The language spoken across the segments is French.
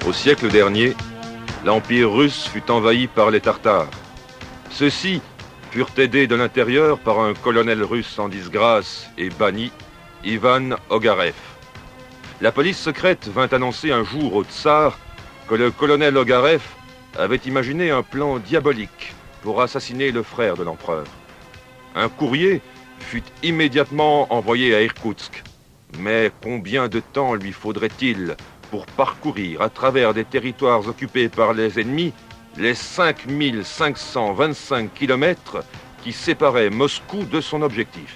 Au siècle dernier, l'Empire russe fut envahi par les Tartares. Ceux-ci furent aidés de l'intérieur par un colonel russe en disgrâce et banni, Ivan Ogarev. La police secrète vint annoncer un jour au tsar que le colonel Ogarev avait imaginé un plan diabolique pour assassiner le frère de l'empereur. Un courrier fut immédiatement envoyé à Irkoutsk. Mais combien de temps lui faudrait-il pour parcourir à travers des territoires occupés par les ennemis les 5525 kilomètres qui séparaient Moscou de son objectif?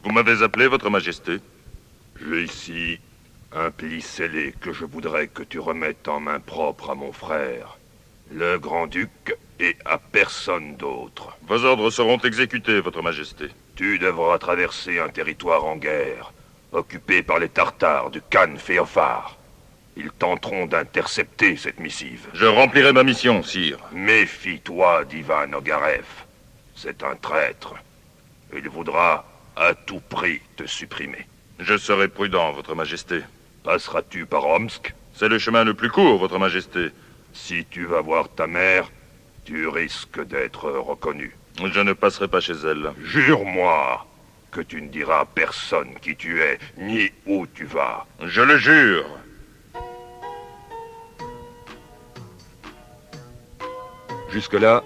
Vous m'avez appelé, Votre Majesté? J'ai ici un pli scellé que je voudrais que tu remettes en main propre à mon frère, le grand-duc, et à personne d'autre. Vos ordres seront exécutés, Votre Majesté. Tu devras traverser un territoire en guerre, occupé par les Tartares du Khan Féophare. Ils tenteront d'intercepter cette missive. Je remplirai ma mission, sire. Méfie-toi d'Ivan Ogarev. C'est un traître. Il voudra à tout prix te supprimer. Je serai prudent, Votre Majesté. Passeras-tu par Omsk? C'est le chemin le plus court, Votre Majesté. Si tu vas voir ta mère, tu risques d'être reconnu. Je ne passerai pas chez elle. Jure-moi que tu ne diras à personne qui tu es, ni où tu vas. Je le jure. Jusque-là,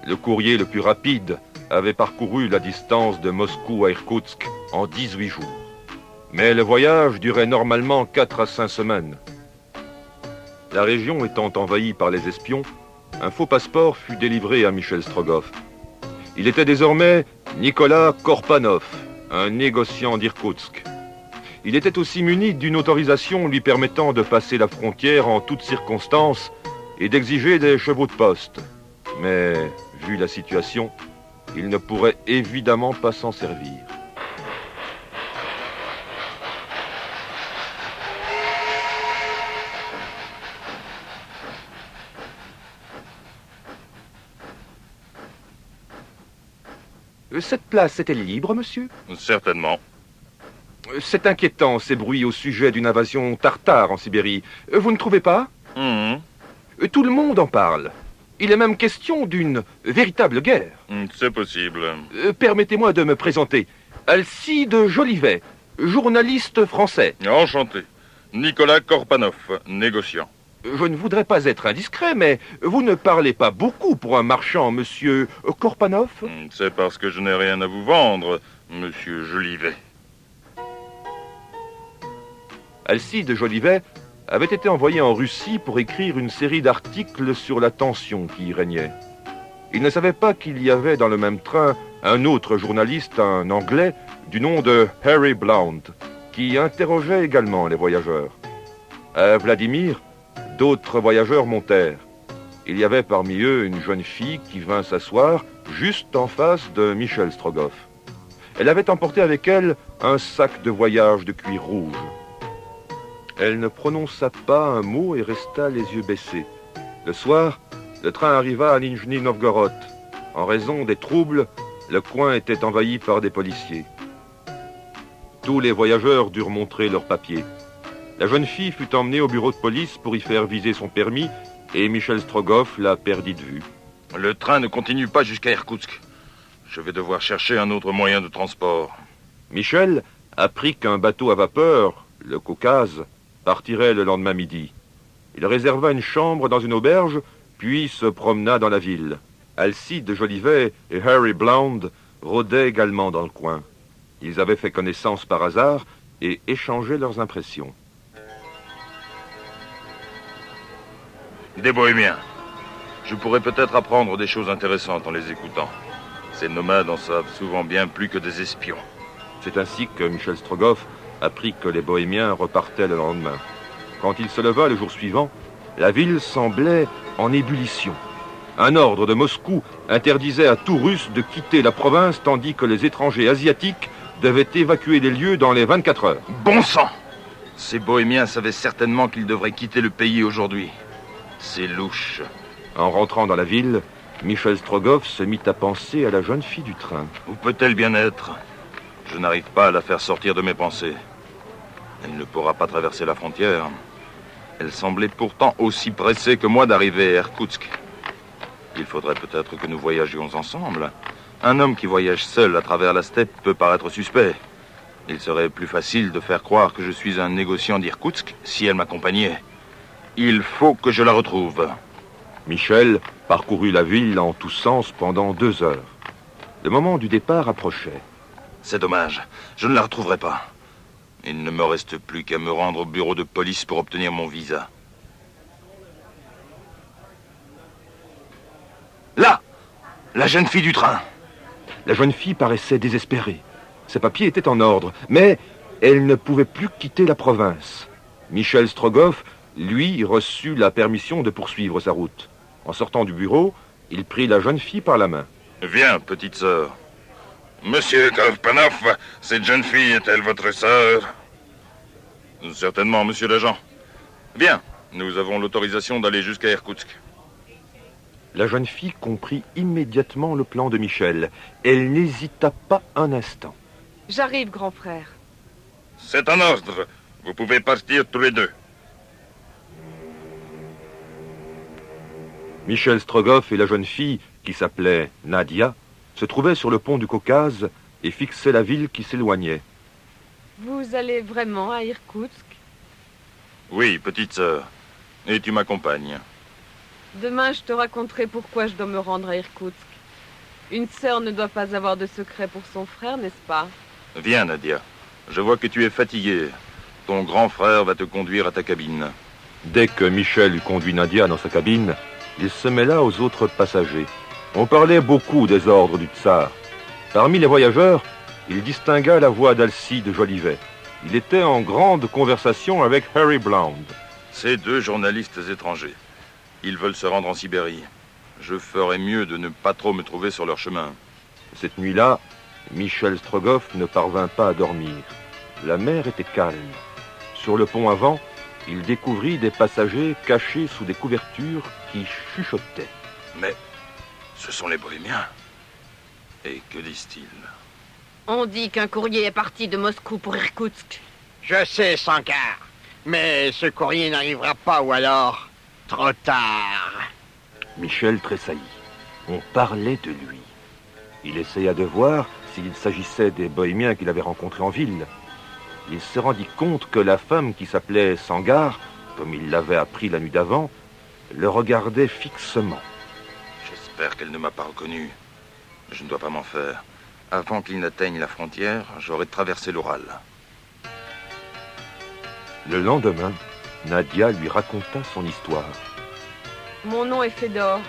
le courrier le plus rapide avait parcouru la distance de Moscou à Irkoutsk en 18 jours. Mais le voyage durait normalement 4 à 5 semaines. La région étant envahie par les espions, un faux passeport fut délivré à Michel Strogoff. Il était désormais Nicolas Korpanov, un négociant d'Irkoutsk. Il était aussi muni d'une autorisation lui permettant de passer la frontière en toutes circonstances et d'exiger des chevaux de poste. Mais, vu la situation, il ne pourrait évidemment pas s'en servir. Cette place est-elle libre, monsieur? Certainement. C'est inquiétant, ces bruits au sujet d'une invasion tartare en Sibérie. Vous ne trouvez pas? Tout le monde en parle. Il est même question d'une véritable guerre. C'est possible. Permettez-moi de me présenter. Alcide Jolivet, journaliste français. Enchanté. Nicolas Korpanov, négociant. Je ne voudrais pas être indiscret, mais vous ne parlez pas beaucoup pour un marchand, monsieur Korpanov. C'est parce que je n'ai rien à vous vendre, monsieur Jolivet. Alcide Jolivet avait été envoyé en Russie pour écrire une série d'articles sur la tension qui y régnait. Il ne savait pas qu'il y avait dans le même train un autre journaliste, un Anglais, du nom de Harry Blount, qui interrogeait également les voyageurs. À Vladimir, d'autres voyageurs montèrent. Il y avait parmi eux une jeune fille qui vint s'asseoir juste en face de Michel Strogoff. Elle avait emporté avec elle un sac de voyage de cuir rouge. Elle ne prononça pas un mot et resta les yeux baissés. Le soir, le train arriva à Nijni Novgorod. En raison des troubles, le coin était envahi par des policiers. Tous les voyageurs durent montrer leurs papiers. La jeune fille fut emmenée au bureau de police pour y faire viser son permis et Michel Strogoff la perdit de vue. Le train ne continue pas jusqu'à Irkoutsk. Je vais devoir chercher un autre moyen de transport. Michel apprit qu'un bateau à vapeur, le Caucase, partirait le lendemain midi. Il réserva une chambre dans une auberge, puis se promena dans la ville. Alcide Jolivet et Harry Blount rôdaient également dans le coin. Ils avaient fait connaissance par hasard et échangé leurs impressions. Des bohémiens. Je pourrais peut-être apprendre des choses intéressantes en les écoutant. Ces nomades en savent souvent bien plus que des espions. C'est ainsi que Michel Strogoff apprit que les bohémiens repartaient le lendemain. Quand il se leva le jour suivant, la ville semblait en ébullition. Un ordre de Moscou interdisait à tout Russe de quitter la province, tandis que les étrangers asiatiques devaient évacuer les lieux dans les 24 heures. Bon sang! Ces bohémiens savaient certainement qu'ils devraient quitter le pays aujourd'hui. C'est louche. En rentrant dans la ville, Michel Strogoff se mit à penser à la jeune fille du train. Où peut-elle bien être? Je n'arrive pas à la faire sortir de mes pensées. Elle ne pourra pas traverser la frontière. Elle semblait pourtant aussi pressée que moi d'arriver à Irkoutsk. Il faudrait peut-être que nous voyagions ensemble. Un homme qui voyage seul à travers la steppe peut paraître suspect. Il serait plus facile de faire croire que je suis un négociant d'Irkoutsk si elle m'accompagnait. Il faut que je la retrouve. Michel parcourut la ville en tous sens pendant 2 heures. Le moment du départ approchait. C'est dommage, je ne la retrouverai pas. Il ne me reste plus qu'à me rendre au bureau de police pour obtenir mon visa. Là! La jeune fille du train. La jeune fille paraissait désespérée. Ses papiers étaient en ordre, mais elle ne pouvait plus quitter la province. Michel Strogoff, lui, reçut la permission de poursuivre sa route. En sortant du bureau, il prit la jeune fille par la main. Viens, petite sœur. Monsieur Karpanov, cette jeune fille est-elle votre sœur? Certainement, monsieur l'agent. Viens, nous avons l'autorisation d'aller jusqu'à Irkoutsk. La jeune fille comprit immédiatement le plan de Michel. Elle n'hésita pas un instant. J'arrive, grand frère. C'est un ordre. Vous pouvez partir tous les deux. Michel Strogoff et la jeune fille, qui s'appelait Nadia, se trouvaient sur le pont du Caucase et fixaient la ville qui s'éloignait. Vous allez vraiment à Irkoutsk? Oui, petite sœur. Et tu m'accompagnes. Demain, je te raconterai pourquoi je dois me rendre à Irkoutsk. Une sœur ne doit pas avoir de secret pour son frère, n'est-ce pas? Viens, Nadia. Je vois que tu es fatiguée. Ton grand frère va te conduire à ta cabine. Dès que Michel eut conduit Nadia dans sa cabine, il se mêla aux autres passagers. On parlait beaucoup des ordres du tsar. Parmi les voyageurs, il distingua la voix d'Alcide Jolivet. Il était en grande conversation avec Harry Blount. Ces 2 journalistes étrangers. Ils veulent se rendre en Sibérie. Je ferais mieux de ne pas trop me trouver sur leur chemin. Cette nuit-là, Michel Strogoff ne parvint pas à dormir. La mer était calme. Sur le pont avant, il découvrit des passagers cachés sous des couvertures qui chuchotaient. Mais ce sont les Bohémiens. Et que disent-ils? On dit qu'un courrier est parti de Moscou pour Irkoutsk. Je sais, Sankar. Mais ce courrier n'arrivera pas, ou alors... trop tard. Michel tressaillit. On parlait de lui. Il essaya de voir s'il s'agissait des Bohémiens qu'il avait rencontrés en ville. Il se rendit compte que la femme qui s'appelait Sangar, comme il l'avait appris la nuit d'avant, le regardait fixement. J'espère qu'elle ne m'a pas reconnu. Je ne dois pas m'en faire. Avant qu'il n'atteigne la frontière, j'aurai traversé l'Oural. Le lendemain, Nadia lui raconta son histoire. Mon nom est Fedor.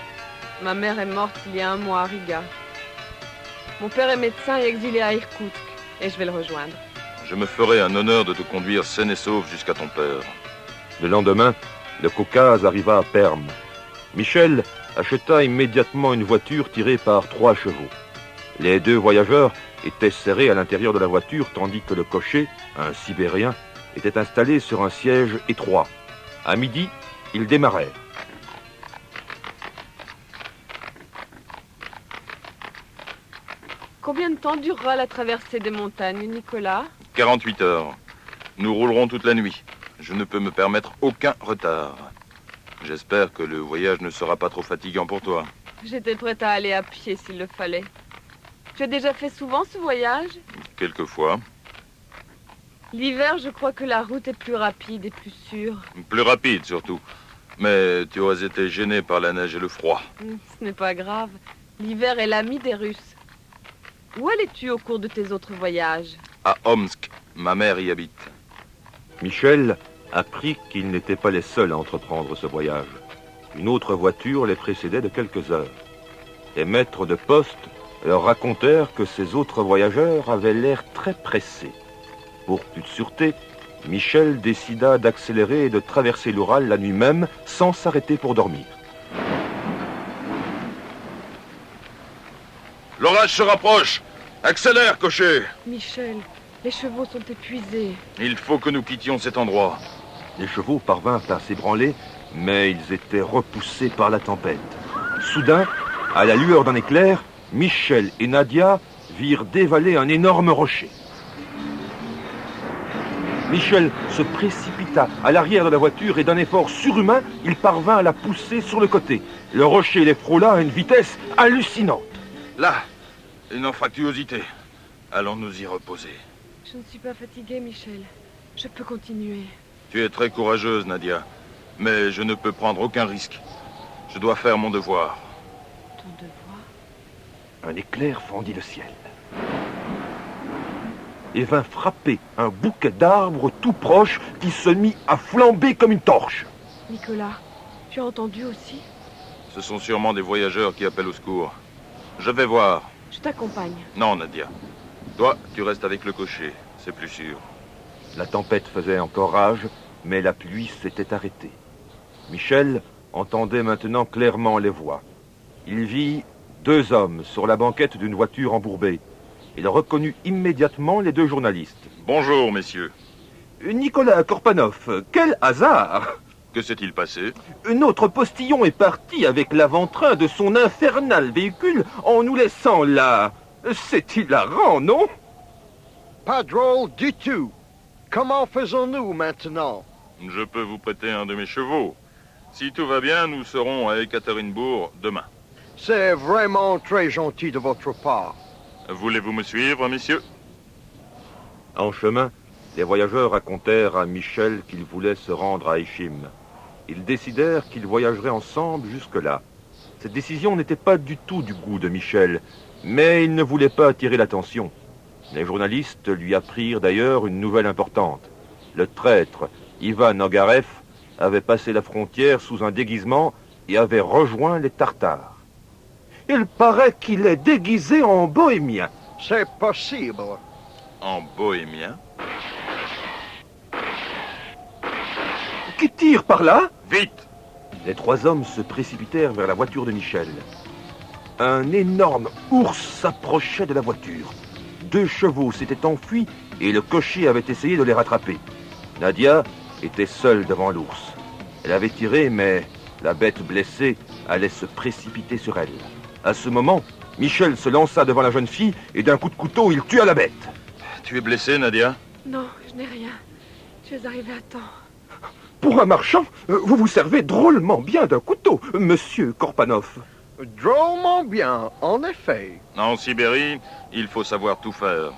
Ma mère est morte il y a 1 mois à Riga. Mon père est médecin et exilé à Irkoutsk, et je vais le rejoindre. Je me ferai un honneur de te conduire saine et sauve jusqu'à ton père. Le lendemain, le Caucase arriva à Perm. Michel acheta immédiatement une voiture tirée par 3 chevaux. Les 2 voyageurs étaient serrés à l'intérieur de la voiture, tandis que le cocher, un Sibérien, était installé sur un siège étroit. À midi, ils démarrèrent. Combien de temps durera la traversée des montagnes, Nicolas? 48 heures. Nous roulerons toute la nuit. Je ne peux me permettre aucun retard. J'espère que le voyage ne sera pas trop fatigant pour toi. J'étais prête à aller à pied s'il le fallait. Tu as déjà fait souvent ce voyage? Quelquefois. L'hiver, je crois que la route est plus rapide et plus sûre. Plus rapide, surtout. Mais tu aurais été gêné par la neige et le froid. Ce n'est pas grave. L'hiver est l'ami des Russes. Où allais-tu au cours de tes autres voyages? À Omsk, ma mère y habite. Michel apprit qu'ils n'étaient pas les seuls à entreprendre ce voyage. Une autre voiture les précédait de quelques heures. Les maîtres de poste leur racontèrent que ces autres voyageurs avaient l'air très pressés. Pour plus de sûreté, Michel décida d'accélérer et de traverser l'Oural la nuit même sans s'arrêter pour dormir. L'orage se rapproche. Accélère, cocher. Michel, les chevaux sont épuisés. Il faut que nous quittions cet endroit. Les chevaux parvinrent à s'ébranler, mais ils étaient repoussés par la tempête. Soudain, à la lueur d'un éclair, Michel et Nadia virent dévaler un énorme rocher. Michel se précipita à l'arrière de la voiture et d'un effort surhumain, il parvint à la pousser sur le côté. Le rocher les frôla à une vitesse hallucinante. Là, une anfractuosité. Allons nous y reposer. Je ne suis pas fatiguée, Michel. Je peux continuer. Tu es très courageuse, Nadia. Mais je ne peux prendre aucun risque. Je dois faire mon devoir. Ton devoir? Un éclair fendit le ciel et vint frapper un bouquet d'arbres tout proche qui se mit à flamber comme une torche. Nicolas, tu as entendu aussi? Ce sont sûrement des voyageurs qui appellent au secours. Je vais voir. Je t'accompagne. Non, Nadia. Toi, tu restes avec le cocher. C'est plus sûr. La tempête faisait encore rage, mais la pluie s'était arrêtée. Michel entendait maintenant clairement les voix. Il vit 2 hommes sur la banquette d'une voiture embourbée. Il reconnut immédiatement les 2 journalistes. Bonjour, messieurs. Nicolas Korpanov, quel hasard! Que s'est-il passé? Notre postillon est parti avec l'avant-train de son infernal véhicule en nous laissant là. C'est hilarant, non? Pas drôle du tout. Comment faisons-nous maintenant? Je peux vous prêter un de mes chevaux. Si tout va bien, nous serons à Ekaterinbourg demain. C'est vraiment très gentil de votre part. Voulez-vous me suivre, messieurs? En chemin, les voyageurs racontèrent à Michel qu'ils voulaient se rendre à Ishim. Ils décidèrent qu'ils voyageraient ensemble jusque-là. Cette décision n'était pas du tout du goût de Michel, mais il ne voulait pas attirer l'attention. Les journalistes lui apprirent d'ailleurs une nouvelle importante. Le traître Ivan Ogarev avait passé la frontière sous un déguisement et avait rejoint les Tartares. Il paraît qu'il est déguisé en bohémien. C'est possible. En bohémien? Qui tire par là? Vite! Les 3 hommes se précipitèrent vers la voiture de Michel. Un énorme ours s'approchait de la voiture. 2 chevaux s'étaient enfuis et le cocher avait essayé de les rattraper. Nadia était seule devant l'ours. Elle avait tiré, mais la bête blessée allait se précipiter sur elle. À ce moment, Michel se lança devant la jeune fille et d'un coup de couteau, il tua la bête. Tu es blessée, Nadia? Non, je n'ai rien. Tu es arrivé à temps. Pour un marchand, vous vous servez drôlement bien d'un couteau, monsieur Korpanov. Drôlement bien, en effet. En Sibérie, il faut savoir tout faire.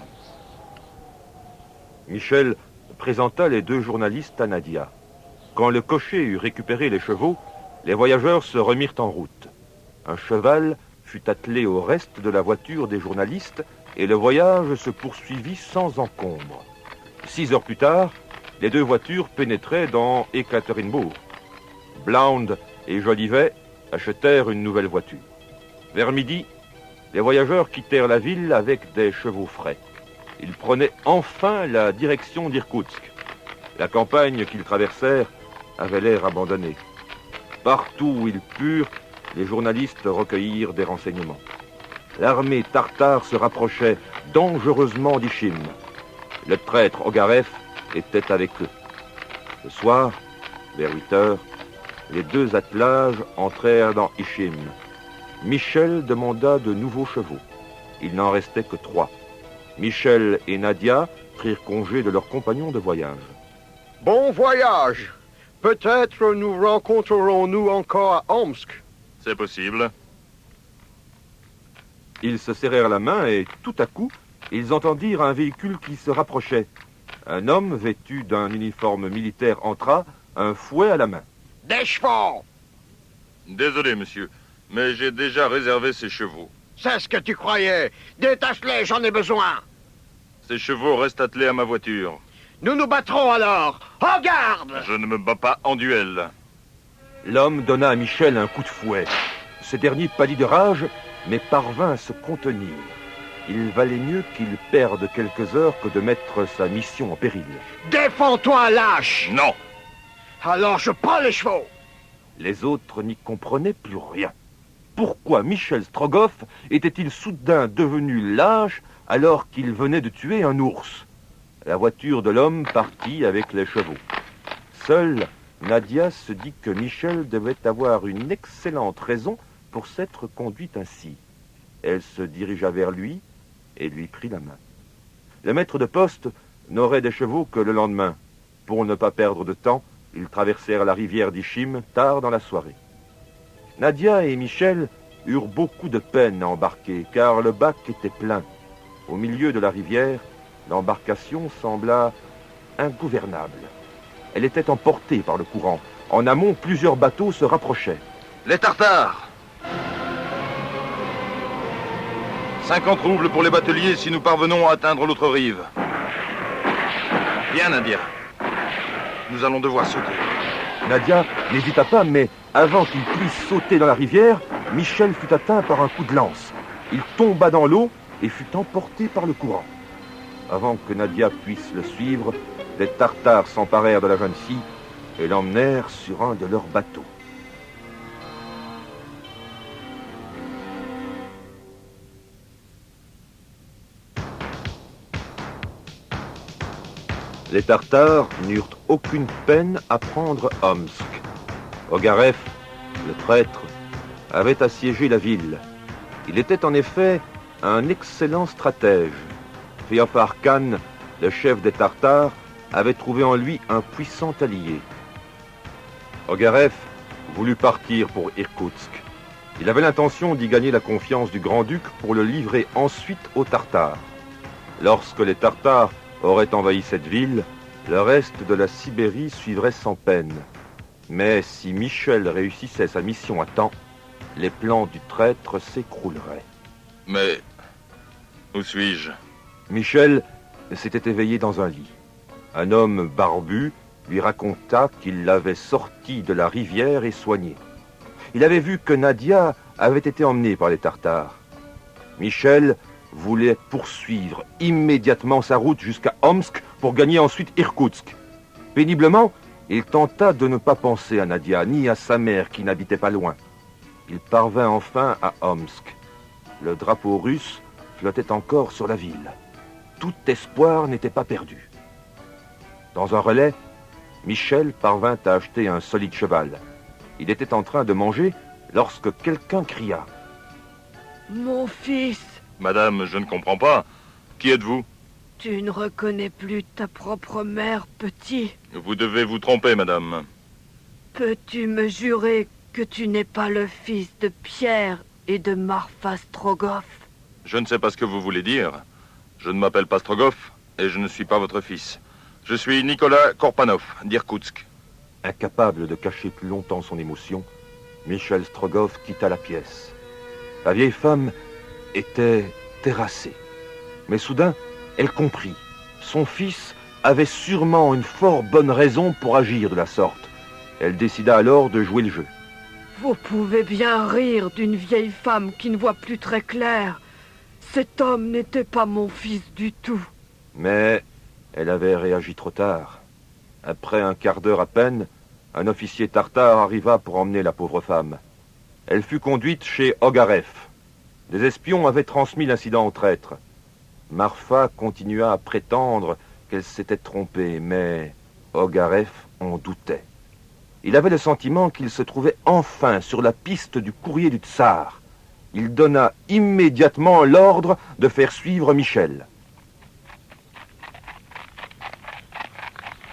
Michel présenta les 2 journalistes à Nadia. Quand le cocher eut récupéré les chevaux, les voyageurs se remirent en route. Un cheval fut attelé au reste de la voiture des journalistes et le voyage se poursuivit sans encombre. 6 heures plus tard, les 2 voitures pénétraient dans Ekaterinbourg. Blount et Jolivet achetèrent une nouvelle voiture. Vers midi, les voyageurs quittèrent la ville avec des chevaux frais. Ils prenaient enfin la direction d'Irkoutsk. La campagne qu'ils traversèrent avait l'air abandonnée. Partout où ils purent, les journalistes recueillirent des renseignements. L'armée tartare se rapprochait dangereusement d'Ishim. Le traître Ogarev était avec eux. Le soir, vers 8 heures, les 2 attelages entrèrent dans Ishim. Michel demanda de nouveaux chevaux. Il n'en restait que 3. Michel et Nadia prirent congé de leurs compagnons de voyage. Bon voyage. Peut-être nous rencontrerons-nous encore à Omsk. C'est possible. Ils se serrèrent la main et, tout à coup, ils entendirent un véhicule qui se rapprochait. Un homme vêtu d'un uniforme militaire entra, un fouet à la main. Des chevaux. Désolé, monsieur, mais j'ai déjà réservé ces chevaux. C'est ce que tu croyais. Détache-les, j'en ai besoin. Ces chevaux restent attelés à ma voiture. Nous nous battrons alors. En garde! Je ne me bats pas en duel. L'homme donna à Michel un coup de fouet. Ce dernier pâlit de rage, mais parvint à se contenir. Il valait mieux qu'il perde quelques heures que de mettre sa mission en péril. Défends-toi, lâche! Non! Alors je prends les chevaux. Les autres n'y comprenaient plus rien. Pourquoi Michel Strogoff était-il soudain devenu lâche alors qu'il venait de tuer un ours? La voiture de l'homme partit avec les chevaux. Seule Nadia se dit que Michel devait avoir une excellente raison pour s'être conduite ainsi. Elle se dirigea vers lui et lui prit la main. Le maître de poste n'aurait des chevaux que le lendemain. pour ne pas perdre de temps, ils traversèrent la rivière d'Ichim tard dans la soirée. Nadia et Michel eurent beaucoup de peine à embarquer, car le bac était plein. Au milieu de la rivière, l'embarcation sembla ingouvernable. Elle était emportée par le courant. En amont, plusieurs bateaux se rapprochaient. Les Tartares! 50 roubles pour les bateliers si nous parvenons à atteindre l'autre rive. Bien, Nadia. Nous allons devoir sauter. Nadia n'hésita pas, mais avant qu'il puisse sauter dans la rivière, Michel fut atteint par un coup de lance. Il tomba dans l'eau et fut emporté par le courant. Avant que Nadia puisse le suivre, les Tartares s'emparèrent de la jeune fille et l'emmenèrent sur un de leurs bateaux. Les Tartares n'eurent aucune peine à prendre Omsk. Ogarev, le prêtre, avait assiégé la ville. Il était en effet un excellent stratège. Féophare Khan, le chef des Tartares, avait trouvé en lui un puissant allié. Ogarev voulut partir pour Irkoutsk. Il avait l'intention d'y gagner la confiance du grand-duc pour le livrer ensuite aux Tartares. Lorsque les Tartares auraient envahi cette ville, le reste de la Sibérie suivrait sans peine. Mais si Michel réussissait sa mission à temps, les plans du traître s'écrouleraient. Mais où suis-je? Michel s'était éveillé dans un lit. Un homme barbu lui raconta qu'il l'avait sorti de la rivière et soigné. Il avait vu que Nadia avait été emmenée par les Tartares. Michel voulait poursuivre immédiatement sa route jusqu'à Omsk pour gagner ensuite Irkoutsk. Péniblement, il tenta de ne pas penser à Nadia, ni à sa mère qui n'habitait pas loin. Il parvint enfin à Omsk. Le drapeau russe flottait encore sur la ville. Tout espoir n'était pas perdu. Dans un relais, Michel parvint à acheter un solide cheval. Il était en train de manger lorsque quelqu'un cria. « Mon fils !» Madame, je ne comprends pas. Qui êtes-vous? Tu ne reconnais plus ta propre mère, petit. Vous devez vous tromper, madame. Peux-tu me jurer que tu n'es pas le fils de Pierre et de Marfa Strogoff? Je ne sais pas ce que vous voulez dire. Je ne m'appelle pas Strogoff et je ne suis pas votre fils. Je suis Nicolas Korpanov, d'Irkoutsk. Incapable de cacher plus longtemps son émotion, Michel Strogoff quitta la pièce. La vieille femme était terrassée. Mais soudain, elle comprit. Son fils avait sûrement une fort bonne raison pour agir de la sorte. Elle décida alors de jouer le jeu. Vous pouvez bien rire d'une vieille femme qui ne voit plus très clair. Cet homme n'était pas mon fils du tout. Mais elle avait réagi trop tard. Après un quart d'heure à peine, un officier tartare arriva pour emmener la pauvre femme. Elle fut conduite chez Ogarev. Des espions avaient transmis l'incident au traître. Marfa continua à prétendre qu'elle s'était trompée, mais Ogarev en doutait. Il avait le sentiment qu'il se trouvait enfin sur la piste du courrier du tsar. Il donna immédiatement l'ordre de faire suivre Michel.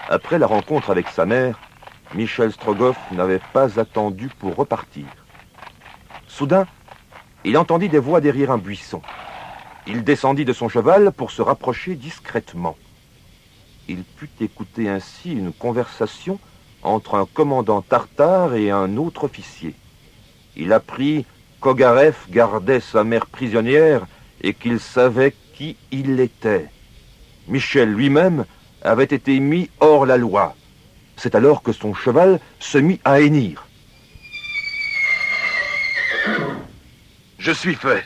Après la rencontre avec sa mère, Michel Strogoff n'avait pas attendu pour repartir. Soudain, il entendit des voix derrière un buisson. Il descendit de son cheval pour se rapprocher discrètement. Il put écouter ainsi une conversation entre un commandant tartare et un autre officier. Il apprit qu'Ogarev gardait sa mère prisonnière et qu'il savait qui il était. Michel lui-même avait été mis hors la loi. C'est alors que son cheval se mit à hennir. Je suis fait.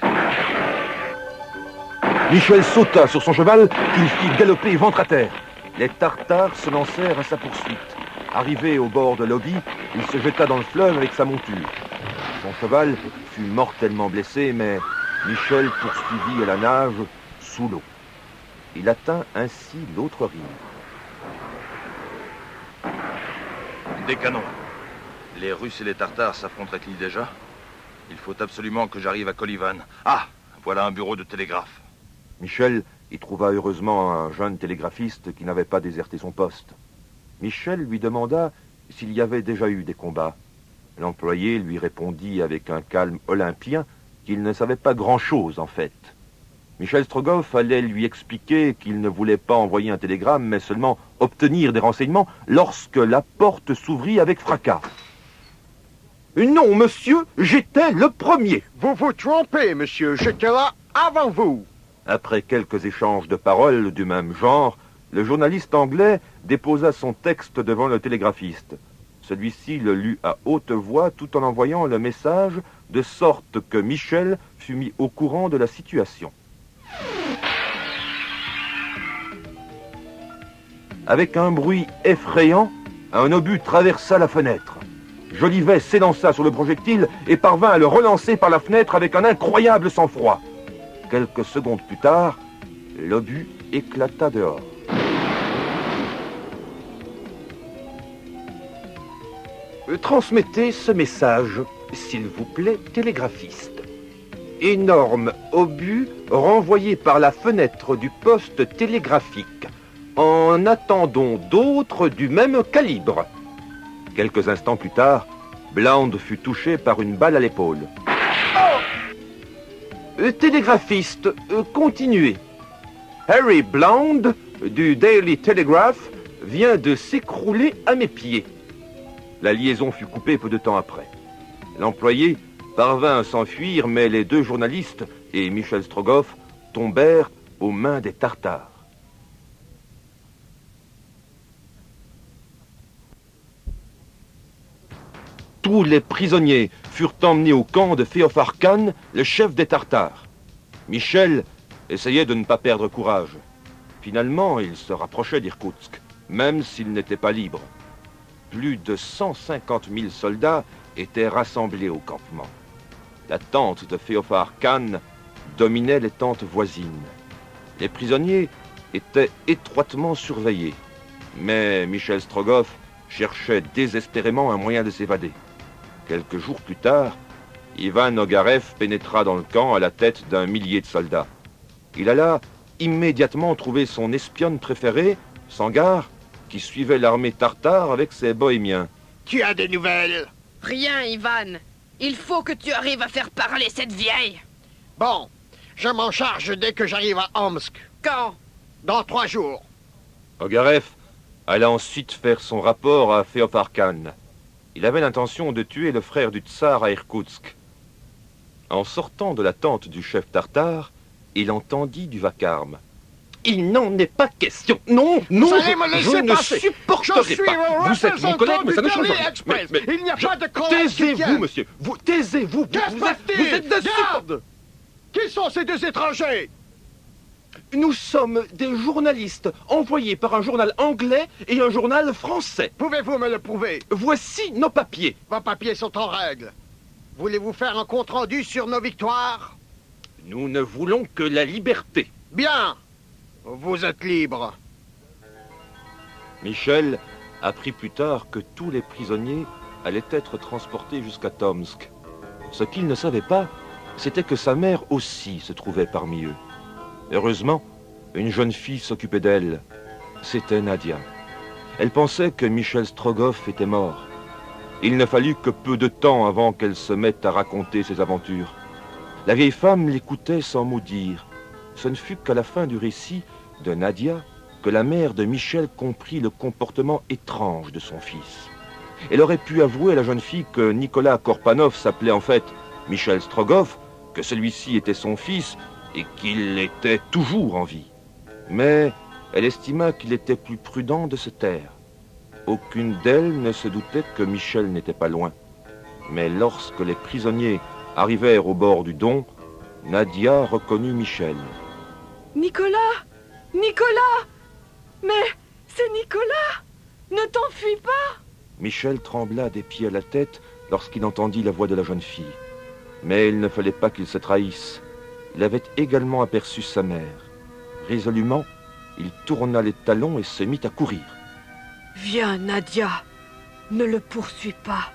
Michel sauta sur son cheval qu'il fit galoper ventre à terre. Les Tartares se lancèrent à sa poursuite. Arrivé au bord de l'Obi, il se jeta dans le fleuve avec sa monture. Son cheval fut mortellement blessé, mais Michel poursuivit à la nage sous l'eau. Il atteint ainsi l'autre rive. Des canons. Les Russes et les Tartares s'affronteraient-ils déjà? Il faut absolument que j'arrive à Kolivan. Ah, voilà un bureau de télégraphe. Michel y trouva heureusement un jeune télégraphiste qui n'avait pas déserté son poste. Michel lui demanda s'il y avait déjà eu des combats. L'employé lui répondit avec un calme olympien qu'il ne savait pas grand-chose en fait. Michel Strogoff allait lui expliquer qu'il ne voulait pas envoyer un télégramme, mais seulement obtenir des renseignements lorsque la porte s'ouvrit avec fracas. « Non, monsieur, j'étais le premier !» « Vous vous trompez, monsieur, j'étais là avant vous !» Après quelques échanges de paroles du même genre, le journaliste anglais déposa son texte devant le télégraphiste. Celui-ci le lut à haute voix tout en envoyant le message, de sorte que Michel fut mis au courant de la situation. Avec un bruit effrayant, un obus traversa la fenêtre. Jolivet s'élança sur le projectile et parvint à le relancer par la fenêtre avec un incroyable sang-froid. Quelques secondes plus tard, l'obus éclata dehors. Transmettez ce message, s'il vous plaît, télégraphiste. Énorme obus renvoyé par la fenêtre du poste télégraphique. En attendons d'autres du même calibre. Quelques instants plus tard, Blount fut touché par une balle à l'épaule. Télégraphiste, continuez. Harry Blount, du Daily Telegraph, vient de s'écrouler à mes pieds. La liaison fut coupée peu de temps après. L'employé parvint à s'enfuir, mais les deux journalistes et Michel Strogoff tombèrent aux mains des Tartares. Tous les prisonniers furent emmenés au camp de Féofar Khan, le chef des Tartares. Michel essayait de ne pas perdre courage. Finalement, il se rapprochait d'Irkoutsk, même s'il n'était pas libre. Plus de 150 000 soldats étaient rassemblés au campement. La tente de Féofar Khan dominait les tentes voisines. Les prisonniers étaient étroitement surveillés. Mais Michel Strogoff cherchait désespérément un moyen de s'évader. Quelques jours plus tard, Ivan Ogarev pénétra dans le camp à la tête d'un millier de soldats. Il alla immédiatement trouver son espionne préférée, Sangar, qui suivait l'armée tartare avec ses bohémiens. « Tu as des nouvelles ?»« Rien, Ivan. Il faut que tu arrives à faire parler cette vieille. »« Bon, je m'en charge dès que j'arrive à Omsk. »« Quand ?»« Dans 3 jours. » Ogarev alla ensuite faire son rapport à Féofar Khan. Il avait l'intention de tuer le frère du tsar à Irkoutsk. En sortant de la tente du chef tartare, il entendit du vacarme. « Il n'en est pas question. Non, non, Vous allez me laisser je passer. ne supporterai pas. Vous êtes mon collègue, mais ça ne change rien. Express. Il n'y a pas de collègue qui Taisez-vous, tienne. monsieur. Vous, taisez-vous. Vous êtes de Garde. Qui sont ces deux étrangers? Nous sommes des journalistes envoyés par un journal anglais et un journal français. Pouvez-vous me le prouver? Voici nos papiers. Vos papiers sont en règle. Voulez-vous faire un compte-rendu sur nos victoires? Nous ne voulons que la liberté. Bien. Vous êtes libre. Michel apprit plus tard que tous les prisonniers allaient être transportés jusqu'à Tomsk. Ce qu'il ne savait pas, c'était que sa mère aussi se trouvait parmi eux. Heureusement, une jeune fille s'occupait d'elle. C'était Nadia. Elle pensait que Michel Strogoff était mort. Il ne fallut que peu de temps avant qu'elle se mette à raconter ses aventures. La vieille femme l'écoutait sans mot dire. Ce ne fut qu'à la fin du récit de Nadia que la mère de Michel comprit le comportement étrange de son fils. Elle aurait pu avouer à la jeune fille que Nicolas Korpanov s'appelait en fait Michel Strogoff, que celui-ci était son fils et qu'il était toujours en vie. Mais elle estima qu'il était plus prudent de se taire. Aucune d'elles ne se doutait que Michel n'était pas loin. Mais lorsque les prisonniers arrivèrent au bord du Don, Nadia reconnut Michel. « Nicolas! Nicolas! Mais c'est Nicolas! Ne t'enfuis pas !» Michel trembla des pieds à la tête lorsqu'il entendit la voix de la jeune fille. Mais il ne fallait pas qu'il se trahisse. Il avait également aperçu sa mère. Résolument, il tourna les talons et se mit à courir. « Viens, Nadia. Ne le poursuis pas.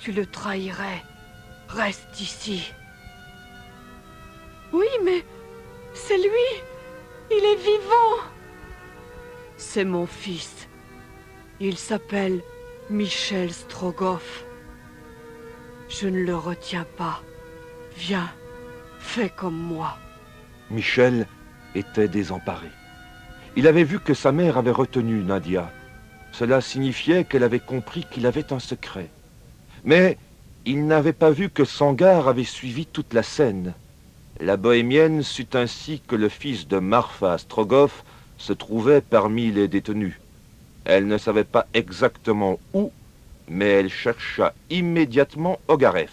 Tu le trahirais. Reste ici. »« Oui, mais c'est lui. Il est vivant. » « C'est mon fils. Il s'appelle Michel Strogoff. Je ne le retiens pas. Viens, fais comme moi. Michel était désemparé. Il avait vu que sa mère avait retenu Nadia. Cela signifiait qu'elle avait compris qu'il avait un secret. Mais il n'avait pas vu que Sangarre avait suivi toute la scène. La bohémienne sut ainsi que le fils de Marfa Strogoff se trouvait parmi les détenus. Elle ne savait pas exactement où, mais elle chercha immédiatement Ogareff.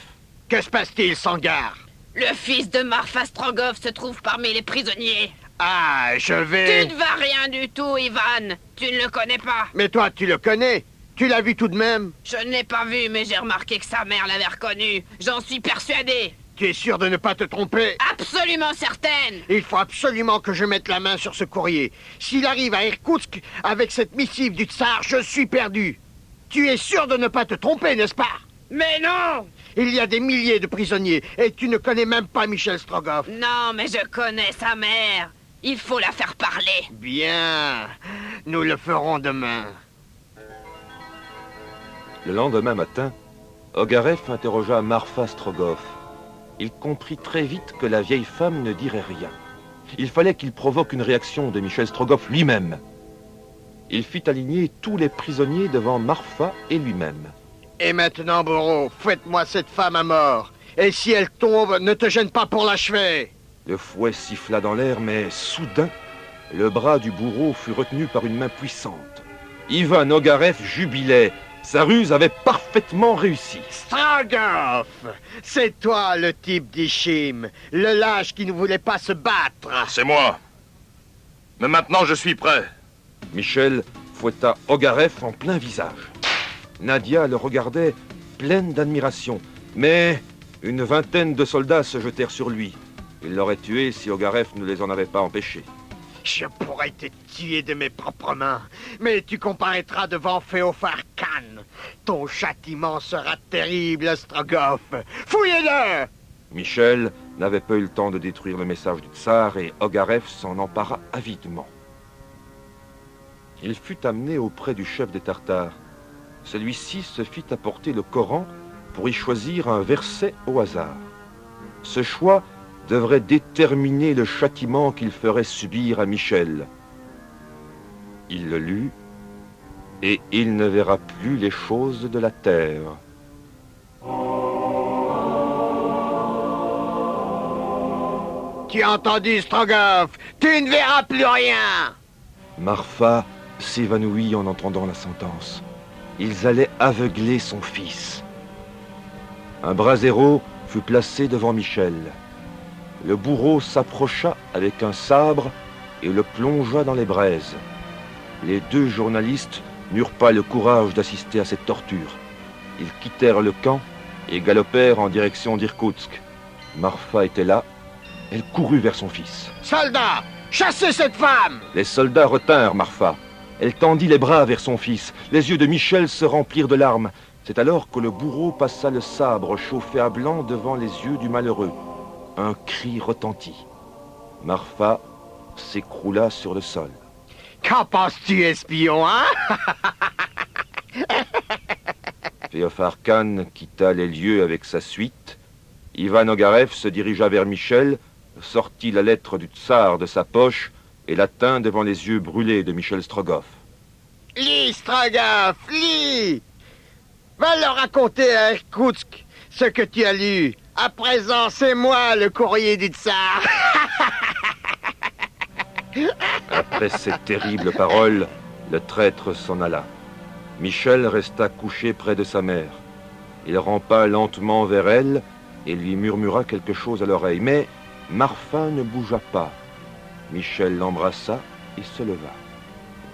Que se passe-t-il, Sangarre? Le fils de Marfa Strogoff se trouve parmi les prisonniers. Ah, je Tu vais... ne vas rien du tout, Ivan. Tu ne le connais pas. Mais toi, tu le connais. Tu l'as vu tout de même. Je ne l'ai pas vu, mais j'ai remarqué que sa mère l'avait reconnu. J'en suis persuadé. Tu es sûr de ne pas te tromper? Absolument certaine. Il faut absolument que je mette la main sur ce courrier. S'il arrive à Irkoutsk avec cette missive du tsar, je suis perdu. Tu es sûr de ne pas te tromper, n'est-ce pas? Mais non! Il y a des milliers de prisonniers et tu ne connais même pas Michel Strogoff. Non, mais je connais sa mère. Il faut la faire parler. Bien, nous le ferons demain. Le lendemain matin, Ogareff interrogea Marfa Strogoff. Il comprit très vite que la vieille femme ne dirait rien. Il fallait qu'il provoque une réaction de Michel Strogoff lui-même. Il fit aligner tous les prisonniers devant Marfa et lui-même. Et maintenant, bourreau, faites-moi cette femme à mort. Et si elle tombe, ne te gêne pas pour l'achever. Le fouet siffla dans l'air, mais soudain, le bras du bourreau fut retenu par une main puissante. Ivan Ogareff jubilait. Sa ruse avait parfaitement réussi. Strogoff, c'est toi le type d'Ichim, le lâche qui ne voulait pas se battre. C'est moi. Mais maintenant, je suis prêt. Michel fouetta Ogareff en plein visage. Nadia le regardait pleine d'admiration, mais une vingtaine de soldats se jetèrent sur lui. Ils l'auraient tué si Ogareff ne les en avait pas empêchés. Je pourrais te tuer de mes propres mains, mais tu comparaîtras devant Féofar Khan. Ton châtiment sera terrible, Strogoff. Fouillez-le! Michel n'avait pas eu le temps de détruire le message du tsar et Ogareff s'en empara avidement. Il fut amené auprès du chef des Tartares. Celui-ci se fit apporter le Coran pour y choisir un verset au hasard. Ce choix devrait déterminer le châtiment qu'il ferait subir à Michel. Il le lut, et il ne verra plus les choses de la terre. Tu as entendu, Strogoff? Tu ne verras plus rien! Marfa s'évanouit en entendant la sentence. Ils allaient aveugler son fils. Un brasero fut placé devant Michel. Le bourreau s'approcha avec un sabre et le plongea dans les braises. Les deux journalistes n'eurent pas le courage d'assister à cette torture. Ils quittèrent le camp et galopèrent en direction d'Irkoutsk. Marfa était là. Elle courut vers son fils. Soldats, chassez cette femme! Les soldats retinrent Marfa. Elle tendit les bras vers son fils. Les yeux de Michel se remplirent de larmes. C'est alors que le bourreau passa le sabre chauffé à blanc devant les yeux du malheureux. Un cri retentit. Marfa s'écroula sur le sol. Qu'en penses-tu, espion, hein? Féofar Khan quitta les lieux avec sa suite. Ivan Ogareff se dirigea vers Michel, sortit la lettre du tsar de sa poche et la tint devant les yeux brûlés de Michel Strogoff. Lis, Strogoff, lis! Va leur raconter à Irkoutsk ce que tu as lu. À présent, c'est moi le courrier du tsar. Après ces terribles paroles, le traître s'en alla. Michel resta couché près de sa mère. Il rampa lentement vers elle et lui murmura quelque chose à l'oreille. Mais Marfa ne bougea pas. Michel l'embrassa et se leva.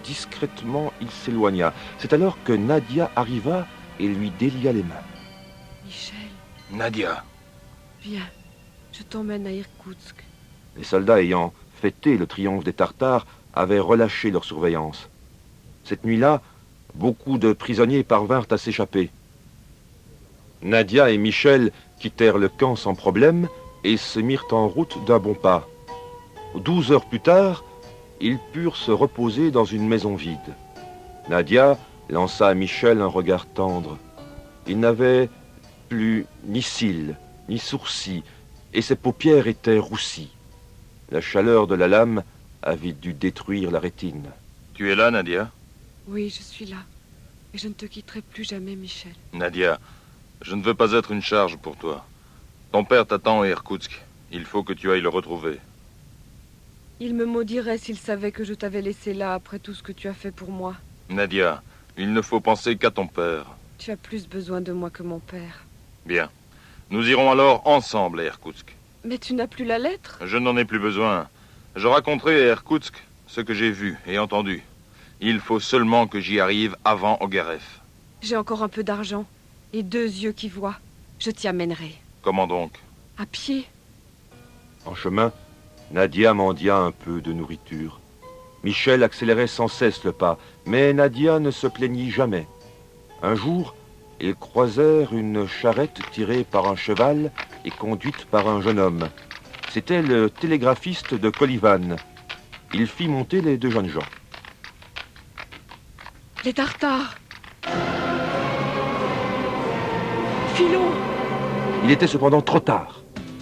Discrètement, il s'éloigna. C'est alors que Nadia arriva et lui délia les mains. Michel, Nadia. viens, je t'emmène à Irkoutsk. Les soldats ayant fêté le triomphe des Tartares avaient relâché leur surveillance. Cette nuit-là, beaucoup de prisonniers parvinrent à s'échapper. Nadia et Michel quittèrent le camp sans problème et se mirent en route d'un bon pas. 12 heures plus tard, ils purent se reposer dans une maison vide. Nadia lança à Michel un regard tendre. Il n'avait plus ni cils, ni sourcils, et ses paupières étaient roussies. La chaleur de la lame avait dû détruire la rétine. Tu es là, Nadia? Oui, je suis là. Et je ne te quitterai plus jamais, Michel. Nadia, je ne veux pas être une charge pour toi. Ton père t'attend à Irkoutsk. Il faut que tu ailles le retrouver. Il me maudirait s'il savait que je t'avais laissé là après tout ce que tu as fait pour moi. Nadia, il ne faut penser qu'à ton père. Tu as plus besoin de moi que mon père. Bien. Nous irons alors ensemble à Irkoutsk. Mais tu n'as plus la lettre? Je n'en ai plus besoin. Je raconterai à Irkoutsk ce que j'ai vu et entendu. Il faut seulement que j'y arrive avant Ogarev. J'ai encore un peu d'argent et 2 yeux qui voient. Je t'y amènerai. Comment donc? À pied. En chemin, Nadia mendia un peu de nourriture. Michel accélérait sans cesse le pas, mais Nadia ne se plaignit jamais. Un jour, ils croisèrent une charrette tirée par un cheval et conduite par un jeune homme. C'était le télégraphiste de Kolivan. Il fit monter les 2 jeunes gens. Les Tartares. Filons. Il était cependant trop tard.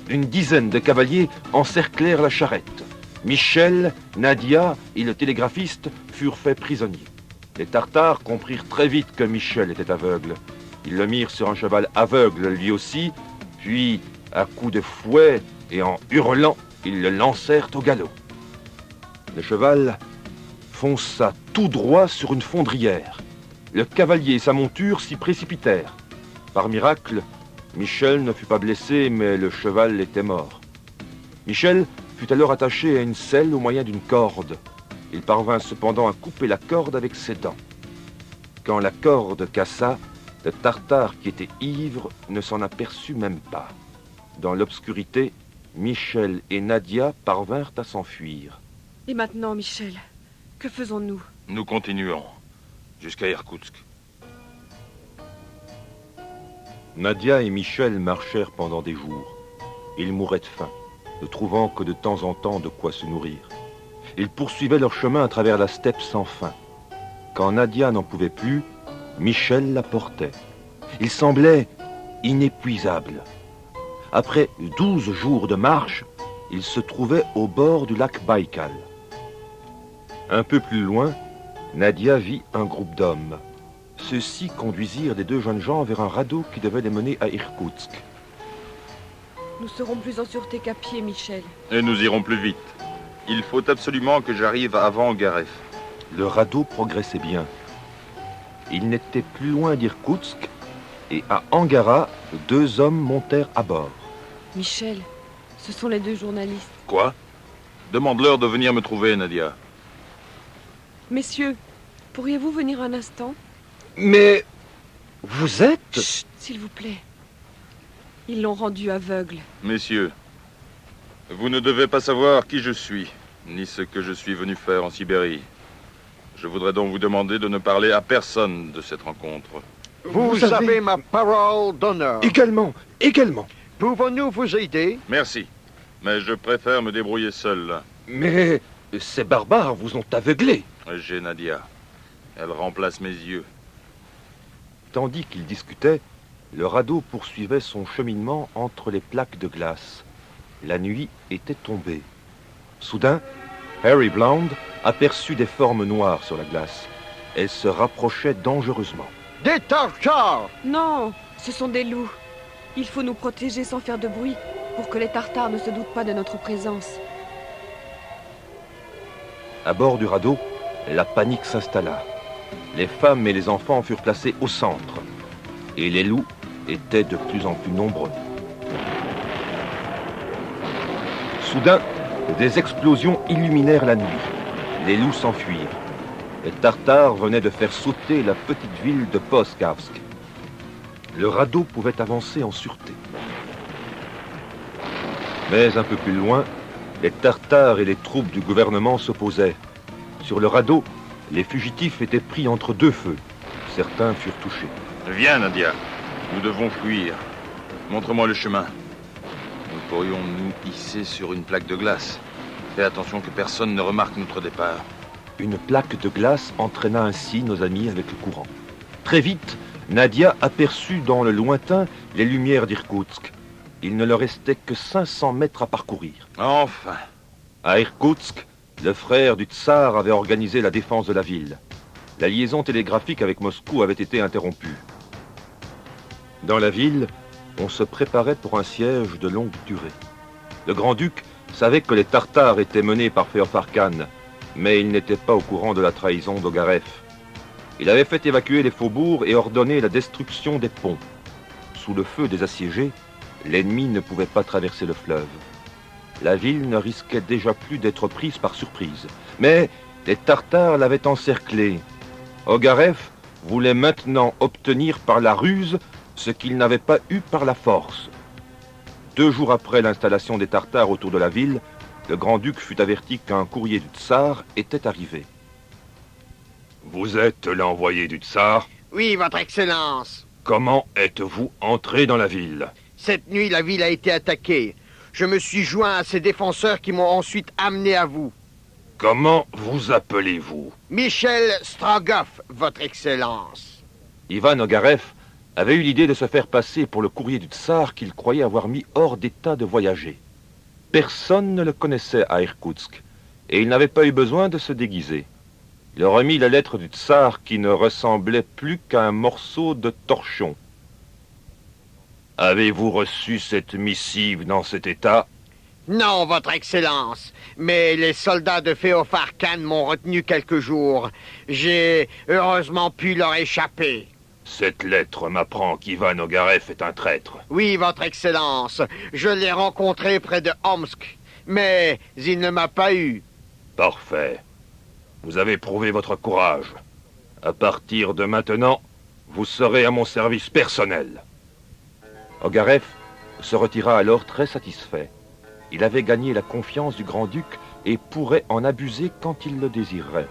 Une dizaine de cavaliers encerclèrent la charrette. Michel, Nadia et le télégraphiste furent faits prisonniers. Les Tartares comprirent très vite que Michel était aveugle. Ils le mirent sur un cheval aveugle lui aussi, puis, à coups de fouet et en hurlant, ils le lancèrent au galop. Le cheval fonça tout droit sur une fondrière. Le cavalier et sa monture s'y précipitèrent. Par miracle, Michel ne fut pas blessé, mais le cheval était mort. Michel fut alors attaché à une selle au moyen d'une corde. Il parvint cependant à couper la corde avec ses dents. Quand la corde cassa, le Tartare qui était ivre ne s'en aperçut même pas. Dans l'obscurité, Michel et Nadia parvinrent à s'enfuir. Et maintenant, Michel, que faisons-nous? Nous continuons jusqu'à Irkoutsk. Nadia et Michel marchèrent pendant des jours. Ils mouraient de faim, ne trouvant que de temps en temps de quoi se nourrir. Ils poursuivaient leur chemin à travers la steppe sans fin. Quand Nadia n'en pouvait plus, Michel la portait. Il semblait inépuisable. Après 12 jours de marche, ils se trouvaient au bord du lac Baïkal. Un peu plus loin, Nadia vit un groupe d'hommes. Ceux-ci conduisirent les 2 jeunes gens vers un radeau qui devait les mener à Irkoutsk. Nous serons plus en sûreté qu'à pied, Michel. Et nous irons plus vite. Il faut absolument que j'arrive avant Ogarev. Le radeau progressait bien. Il n'était plus loin d'Irkoutsk et à Angara, 2 hommes montèrent à bord. Michel, ce sont les 2 journalistes. Quoi? Demande-leur de venir me trouver, Nadia. Messieurs, pourriez-vous venir un instant? Mais vous êtes... Chut, s'il vous plaît. Ils l'ont rendu aveugle. Messieurs, vous ne devez pas savoir qui je suis, ni ce que je suis venu faire en Sibérie. Je voudrais donc vous demander de ne parler à personne de cette rencontre. Vous avez ma parole d'honneur. Également. Pouvons-nous vous aider? Merci, mais je préfère me débrouiller seul. Mais ces barbares vous ont aveuglé. J'ai Nadia. Elle remplace mes yeux. Tandis qu'ils discutaient, le radeau poursuivait son cheminement entre les plaques de glace. La nuit était tombée. Soudain, Harry Blount aperçut des formes noires sur la glace. Elles se rapprochaient dangereusement. Des Tartares! Non, ce sont des loups. Il faut nous protéger sans faire de bruit pour que les Tartares ne se doutent pas de notre présence. À bord du radeau, la panique s'installa. Les femmes et les enfants furent placés au centre. Et les loups étaient de plus en plus nombreux. Soudain, des explosions illuminèrent la nuit. Les loups s'enfuirent. Les Tartares venaient de faire sauter la petite ville de Poskavsk. Le radeau pouvait avancer en sûreté. Mais un peu plus loin, les Tartares et les troupes du gouvernement s'opposaient. Sur le radeau, les fugitifs étaient pris entre 2 feux. Certains furent touchés. Viens, Nadia. Nous devons fuir. Montre-moi le chemin. Nous pourrions nous hisser sur une plaque de glace. Fais attention que personne ne remarque notre départ. Une plaque de glace entraîna ainsi nos amis avec le courant. Très vite, Nadia aperçut dans le lointain les lumières d'Irkoutsk. Il ne leur restait que 500 mètres à parcourir. Enfin. À Irkoutsk, le frère du tsar avait organisé la défense de la ville. La liaison télégraphique avec Moscou avait été interrompue. Dans la ville, on se préparait pour un siège de longue durée. Le grand-duc savait que les Tartares étaient menés par Féofar Khan, mais il n'était pas au courant de la trahison d'Ogarev. Il avait fait évacuer les faubourgs et ordonné la destruction des ponts. Sous le feu des assiégés, l'ennemi ne pouvait pas traverser le fleuve. La ville ne risquait déjà plus d'être prise par surprise. Mais les Tartares l'avaient encerclée. Ogarev voulait maintenant obtenir par la ruse ce qu'il n'avait pas eu par la force. 2 jours après l'installation des Tartares autour de la ville, le grand-duc fut averti qu'un courrier du tsar était arrivé. Vous êtes l'envoyé du tsar? Oui, votre Excellence. Comment êtes-vous entré dans la ville? Cette nuit, la ville a été attaquée. Je me suis joint à ces défenseurs qui m'ont ensuite amené à vous. Comment vous appelez-vous? Michel Strogoff, votre Excellence. Ivan Ogarev avait eu l'idée de se faire passer pour le courrier du tsar qu'il croyait avoir mis hors d'état de voyager. Personne ne le connaissait à Irkoutsk, et il n'avait pas eu besoin de se déguiser. Il remit la lettre du tsar qui ne ressemblait plus qu'à un morceau de torchon. Avez-vous reçu cette missive dans cet état? Non, votre Excellence, mais les soldats de Féofar Khan m'ont retenu quelques jours. J'ai heureusement pu leur échapper. Cette lettre m'apprend qu'Ivan Ogarev est un traître. Oui, votre Excellence, je l'ai rencontré près de Omsk, mais il ne m'a pas eu. Parfait. Vous avez prouvé votre courage. À partir de maintenant, vous serez à mon service personnel. Ogarev se retira alors très satisfait. Il avait gagné la confiance du grand-duc et pourrait en abuser quand il le désirerait.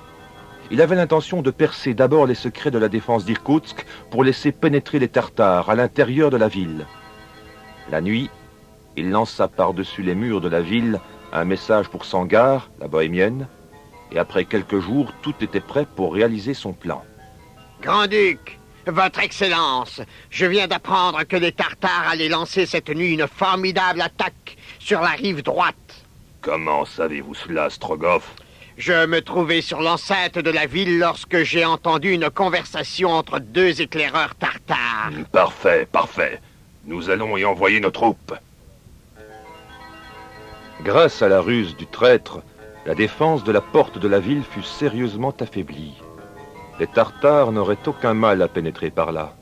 Il avait l'intention de percer d'abord les secrets de la défense d'Irkoutsk pour laisser pénétrer les Tartares à l'intérieur de la ville. La nuit, il lança par-dessus les murs de la ville un message pour Sangar, la bohémienne, et après quelques jours, tout était prêt pour réaliser son plan. Grand-duc, votre Excellence, je viens d'apprendre que les Tartares allaient lancer cette nuit une formidable attaque sur la rive droite. Comment savez-vous cela, Strogoff? Je me trouvais sur l'enceinte de la ville lorsque j'ai entendu une conversation entre 2 éclaireurs tartares. Parfait, parfait. Nous allons y envoyer nos troupes. Grâce à la ruse du traître, la défense de la porte de la ville fut sérieusement affaiblie. Les Tartares n'auraient aucun mal à pénétrer par là.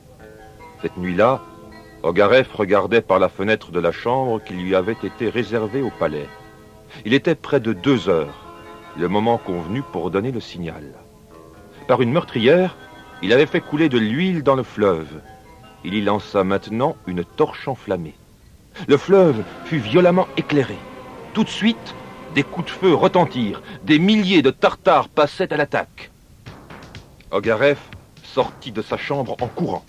Cette nuit-là, Ogarev regardait par la fenêtre de la chambre qui lui avait été réservée au palais. Il était près de 2 heures, le moment convenu pour donner le signal. Par une meurtrière, il avait fait couler de l'huile dans le fleuve. Il y lança maintenant une torche enflammée. Le fleuve fut violemment éclairé. Tout de suite, des coups de feu retentirent. Des milliers de Tartares passaient à l'attaque. Ogarev sortit de sa chambre en courant.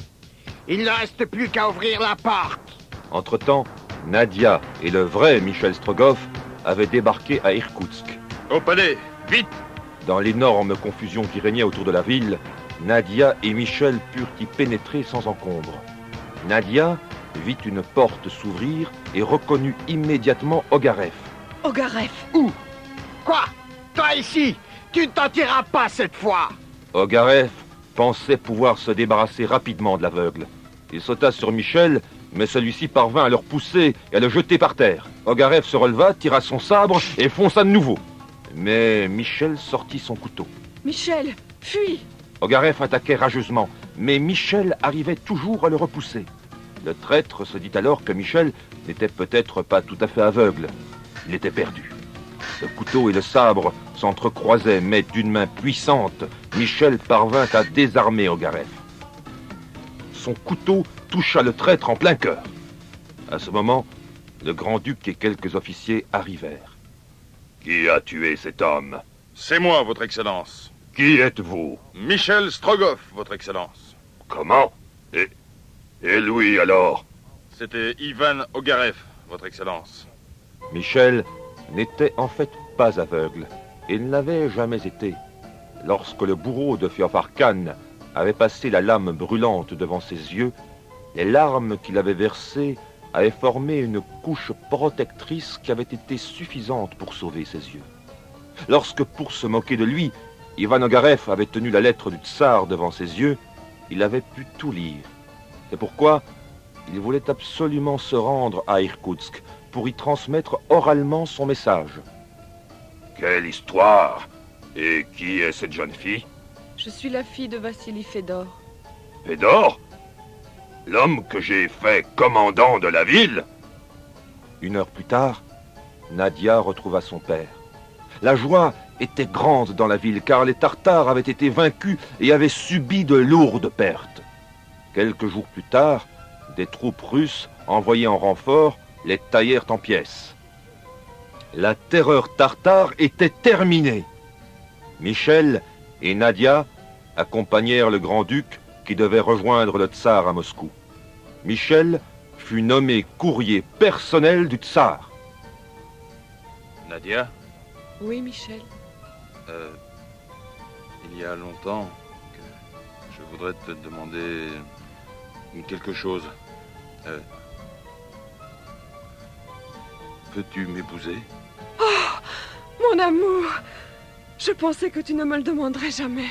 Il ne reste plus qu'à ouvrir la porte. Entre-temps, Nadia et le vrai Michel Strogoff avaient débarqué à Irkoutsk. Au palais, vite! Dans l'énorme confusion qui régnait autour de la ville, Nadia et Michel purent y pénétrer sans encombre. Nadia vit une porte s'ouvrir et reconnut immédiatement Ogarev. Ogarev. Où? Quoi? Toi ici? Tu ne t'en tireras pas cette fois. Ogarev pensait pouvoir se débarrasser rapidement de l'aveugle. Il sauta sur Michel, mais celui-ci parvint à le repousser et à le jeter par terre. Ogarev se releva, tira son sabre et fonça de nouveau. Mais Michel sortit son couteau. Michel, fuis! Ogarev attaquait rageusement, mais Michel arrivait toujours à le repousser. Le traître se dit alors que Michel n'était peut-être pas tout à fait aveugle. Il était perdu. Le couteau et le sabre s'entrecroisaient, mais d'une main puissante, Michel parvint à désarmer Ogarev. Son couteau toucha le traître en plein cœur. À ce moment, le grand-duc et quelques officiers arrivèrent. Qui a tué cet homme? C'est moi, votre Excellence. Qui êtes-vous? Michel Strogoff, votre Excellence. Comment? Et lui alors? C'était Ivan Ogarev, votre Excellence. Michel n'était en fait pas aveugle et ne l'avait jamais été. lorsque le bourreau de Féofar Khan avait passé la lame brûlante devant ses yeux, les larmes qu'il avait versées avaient formé une couche protectrice qui avait été suffisante pour sauver ses yeux. Lorsque, pour se moquer de lui, Ivan Ogarev avait tenu la lettre du tsar devant ses yeux, il avait pu tout lire. C'est pourquoi il voulait absolument se rendre à Irkoutsk pour y transmettre oralement son message. Quelle histoire! Et qui est cette jeune fille? Je suis la fille de Vassili Fedor. Fedor? L'homme que j'ai fait commandant de la ville? Une heure plus tard, Nadia retrouva son père. La joie était grande dans la ville, car les Tartares avaient été vaincus et avaient subi de lourdes pertes. Quelques jours plus tard, des troupes russes, envoyées en renfort, les taillèrent en pièces. La terreur tartare était terminée. Michel et Nadia accompagnèrent le grand-duc qui devait rejoindre le tsar à Moscou. Michel fut nommé courrier personnel du tsar. Nadia, Oui, Michel. il y a longtemps que je voudrais te demander quelque chose. Peux-tu m'épouser? Mon amour, je pensais que tu ne me le demanderais jamais.